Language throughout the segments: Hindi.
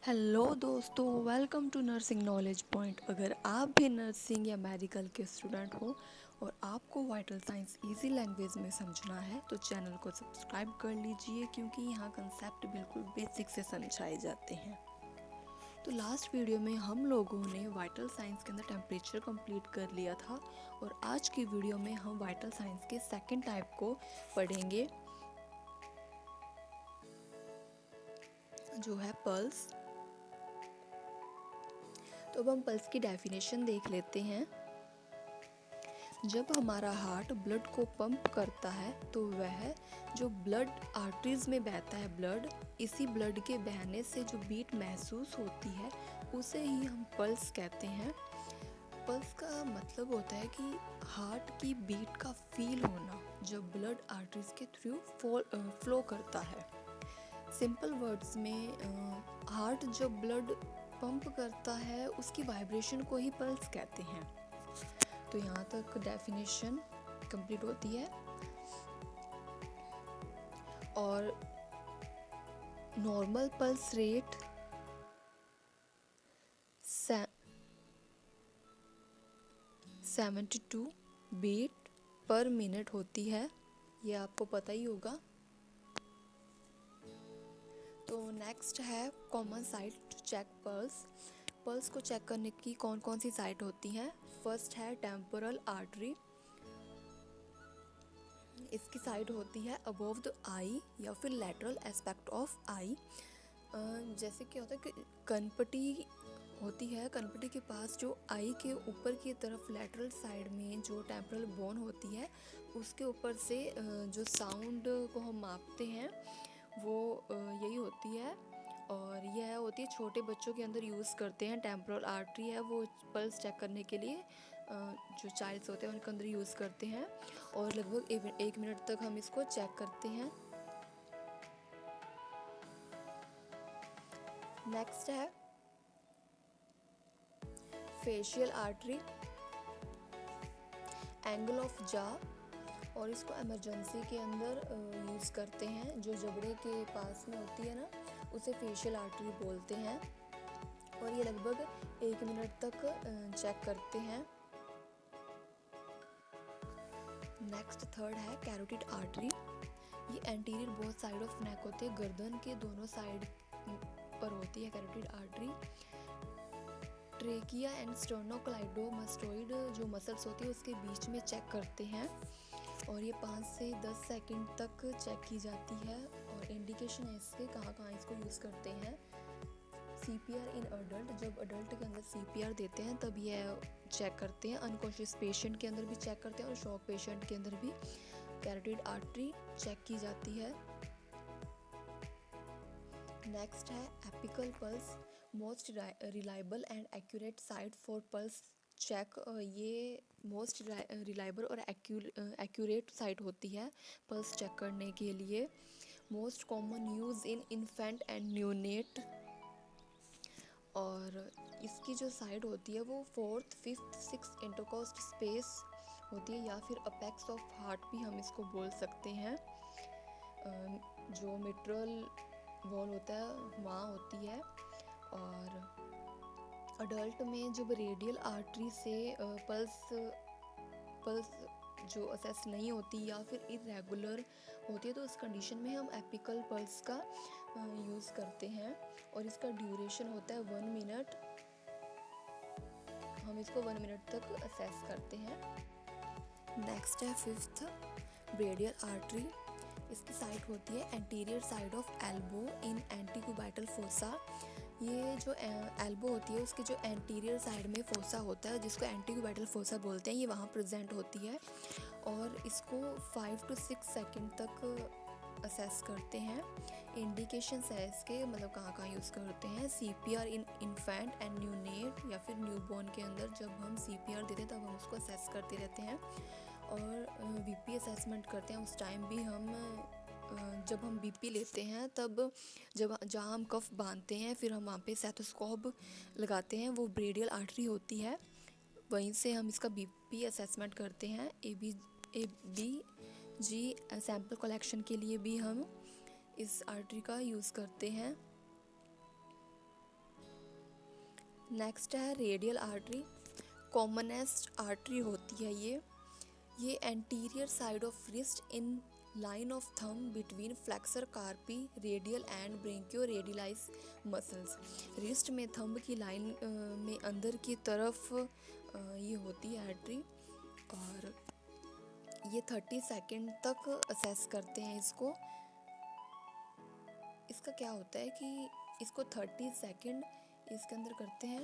हेलो दोस्तों, welcome to nursing knowledge point. अगर आप भी नर्सिंग या मेडिकल के स्टूडेंट हो और आपको वाइटल साइंस इजी लैंग्वेज में समझना है तो चैनल को सब्सक्राइब कर लीजिए, क्योंकि यहाँ कंसेप्ट बिल्कुल बेसिक से समझाए जाते हैं। तो लास्ट वीडियो में हम लोगों ने वाइटल साइंस के अंदर टेम्परेचर कंप्लीट कर लिया था और आज की वीडियो में हम वाइटल साइंस के सेकेंड टाइप को पढ़ेंगे, जो है पल्स। तो अब हम पल्स की डेफिनेशन देख लेते हैं। जब हमारा हार्ट ब्लड को पंप करता है तो वह जो ब्लड आर्टरीज में बहता है ब्लड, इसी ब्लड के बहने से जो बीट महसूस होती है उसे ही हम पल्स कहते हैं। पल्स का मतलब होता है कि हार्ट की बीट का फील होना जब ब्लड आर्टरीज के थ्रू फ्लो करता है। सिंपल वर्ड्स में हार्ट जब ब्लड पंप करता है उसकी वाइब्रेशन को ही पल्स कहते हैं। तो यहाँ तक डेफिनेशन कंप्लीट होती है। और normal pulse rate 72 beat per minute होती है, ये आपको पता ही होगा। तो नेक्स्ट है common site to check pulse. Pulse को चेक करने की कौन कौन सी साइट होती हैं। फर्स्ट है टेम्पोरल आर्टरी। इसकी साइड होती है अबव द आई या फिर लेटरल एस्पेक्ट ऑफ आई। जैसे क्या होता है कि कनपटी होती है, कनपटी के पास जो आई के ऊपर की तरफ लेटरल साइड में जो टेम्पोरल बोन होती है उसके ऊपर से जो साउंड को हम मापते हैं वो यही होती है। और यह होती है छोटे बच्चों के अंदर यूज़ करते हैं। टेम्पोरल आर्टरी है वो पल्स चेक करने के लिए जो चाइल्ड्स होते हैं उनके अंदर यूज़ करते हैं और लगभग 1 मिनट तक हम इसको चेक करते हैं। नेक्स्ट है फेशियल आर्टरी, एंगल ऑफ जा, और इसको इमरजेंसी के अंदर यूज़ करते हैं। जो जबड़े के पास में होती है ना उसे फेशियल आर्टरी बोलते हैं और ये लगभग 1 मिनट तक चेक करते हैं। नेक्स्ट थर्ड है कैरोटिड आर्टरी। ये anterior both side of neck होते हैं, गर्दन के दोनों साइड पर होती है कैरोटिड आर्टरी। ट्रेकिया एंड स्टर्नोक्लाइडोमास्टोइड जो मसल्स होती है उसके बीच में चेक करते हैं और ये 5 से 10 सेकंड तक चेक की जाती है। और इंडिकेशन है इसके कहाँ इसको यूज़ करते हैं। CPR इन अडल्ट, जब अडल्ट के अंदर CPR देते हैं तब ये चेक करते हैं। अनकॉन्शियस पेशेंट के अंदर भी चेक करते हैं और शॉक पेशेंट के अंदर भी कैरोटिड आर्टरी चेक की जाती है। नेक्स्ट है apical pulse, most reliable and accurate site for pulse check. ये मोस्ट रिलायबल और एक्यूरेट साइट होती है पल्स चेक करने के लिए। Most common use in infant and neonate. और इसकी जो साइड होती है वो 4th, 5th, 6th इंटरकोस्ट स्पेस होती है या फिर अपेक्स ऑफ हार्ट भी हम इसको बोल सकते हैं। जो मिट्रल वॉल होता है वहाँ होती है। और अडल्ट में जब रेडियल आर्टरी से पल्स जो असेस नहीं होती या फिर इरेगुलर होती है तो उस कंडीशन में हम एपिकल पल्स का यूज़ करते हैं और इसका ड्यूरेशन होता है 1 मिनट। हम इसको 1 मिनट तक असेस करते हैं। नेक्स्ट है 5th ब्रेडियल आर्टरी। इसकी साइड होती है anterior side of elbow in antecubital fossa. ये जो एल्बो होती है उसके जो एंटीरियर साइड में फोसा होता है जिसको एंटीक्यूबाइटल फोसा बोलते हैं, ये वहाँ प्रेजेंट होती है और इसको 5 to 6 सेकंड तक असेस करते हैं। इंडिकेशंस है इसके, मतलब कहाँ यूज़ करते हैं। CPR in infant and neonate या फिर न्यूबॉर्न के अंदर जब हम CPR देते हैं तब हम उसको असेस करते रहते हैं। और BP असेसमेंट करते हैं उस टाइम भी हम जब हम BP लेते हैं तब जहाँ हम कफ बांधते हैं फिर हम वहाँ पे स्टेथोस्कोप लगाते हैं, वो ब्रेडियल आर्टरी होती है, वहीं से हम इसका BP असेसमेंट करते हैं। ABG सैंपल कलेक्शन के लिए भी हम इस आर्टरी का यूज़ करते हैं। नेक्स्ट है रेडियल आर्टरी। कॉमनेस्ट आर्टरी होती है ये anterior side of wrist in line of thumb between flexor carpi radial and brachio radialis muscles. Wrist में थंब की लाइन में अंदर की तरफ ये होती है आर्टरी, और ये 30 सेकेंड तक असेस करते हैं इसको। इसका क्या होता है कि इसको 30 सेकेंड इसके अंदर करते हैं।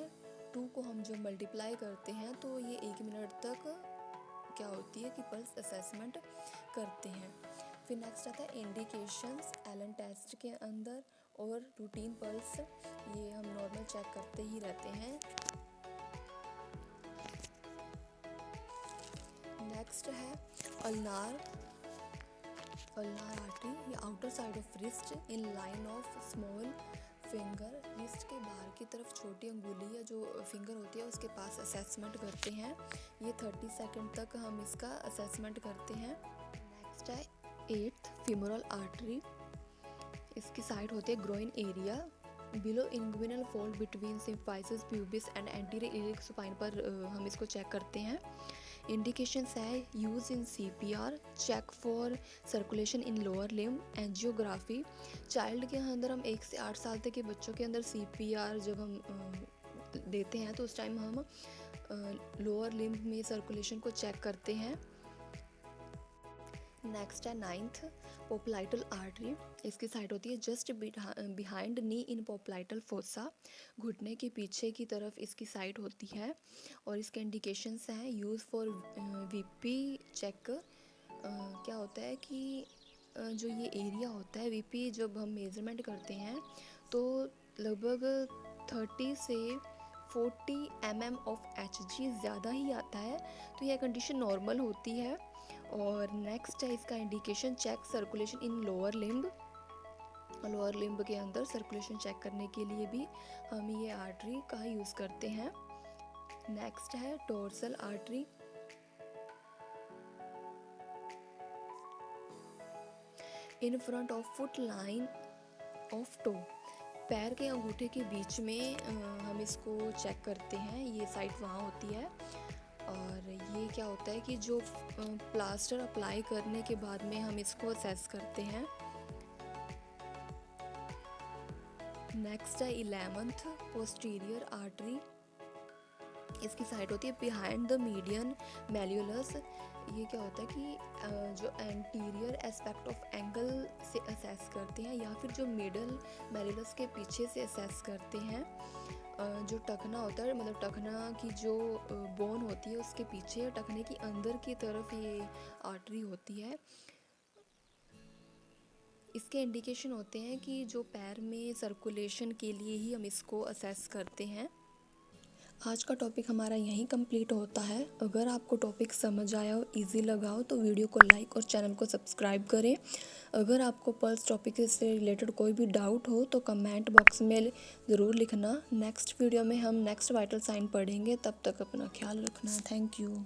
2 को हम जब मल्टीप्लाई करते हैं तो ये 1 मिनट तक क्या होती है कि पल्स असेसमेंट करते हैं। फिर नेक्स्ट आता है इंडिकेशंस एलन टेस्ट के अंदर और रूटीन पल्स, ये हम नॉर्मल चेक करते ही रहते हैं। नेक्स्ट है अल्नार आर्टरी। ये outer side of wrist in line of small finger. Wrist के बाहर की तरफ छोटी अंगुली या जो फिंगर होती है उसके पास असेसमेंट करते हैं। ये 30 सेकंड तक हम इसका असेसमेंट करते हैं। नेक्स्ट है 8th फीमोरल आर्टरी। इसकी साइड होती है groin area below inguinal fold between symphysis pubis and anterior iliac spine पर हम इसको चेक करते हैं। इंडिकेशंस है use in CPR, check for circulation in lower limb, angiography. Child के अंदर हम 1 से 8 साल तक के बच्चों के अंदर CPR जब हम देते हैं तो उस टाइम हम लोअर लिम्ब में सर्कुलेशन को चेक करते हैं। नेक्स्ट है 9th पोप्लाइटल आर्टरी। इसकी साइड होती है जस्ट बिहाइंड नी इन पोप्लाइटल फोसा। घुटने के पीछे की तरफ इसकी साइड होती है, और इसके इंडिकेशंस हैं यूज़ फॉर VP चेक। क्या होता है कि जो ये एरिया होता है VP जब हम मेजरमेंट करते हैं तो लगभग 30 से 40 mm ऑफ HG ज़्यादा ही आता है, तो यह कंडीशन नॉर्मल होती है। और नेक्स्ट है इसका indication check circulation in lower limb. Lower limb के अंदर सर्कुलेशन चेक करने के लिए भी हम ये आर्टरी का यूज़ करते हैं। नेक्स्ट है dorsal artery. In front of foot line of toe. पैर के अंगूठे के बीच में हम इसको चेक करते हैं, ये साइड वहाँ होती है। और ये क्या होता है कि जो प्लास्टर अप्लाई करने के बाद में हम इसको असेस करते हैं। नेक्स्ट है 11th पोस्टीरियर आर्टरी। इसकी साइड होती है बिहाइंड द मीडियन मैल्यूलस। ये क्या होता है कि जो एंटीरियर एस्पेक्ट ऑफ एंगल से असेस करते हैं, या फिर जो मिडल मैल्यूलस के पीछे से असेस करते हैं। जो टखना होता है, मतलब टखना की जो बोन होती है उसके पीछे, टखने की अंदर की तरफ ये आर्टरी होती है। इसके इंडिकेशन होते हैं कि जो पैर में सर्कुलेशन के लिए ही हम इसको असेस करते हैं। आज का टॉपिक हमारा यहीं कंप्लीट होता है। अगर आपको टॉपिक समझ आया हो, इजी लगा हो, तो वीडियो को लाइक और चैनल को सब्सक्राइब करें। अगर आपको पल्स टॉपिक से रिलेटेड कोई भी डाउट हो तो कमेंट बॉक्स में ज़रूर लिखना। नेक्स्ट वीडियो में हम नेक्स्ट वाइटल साइन पढ़ेंगे, तब तक अपना ख्याल रखना। Thank you.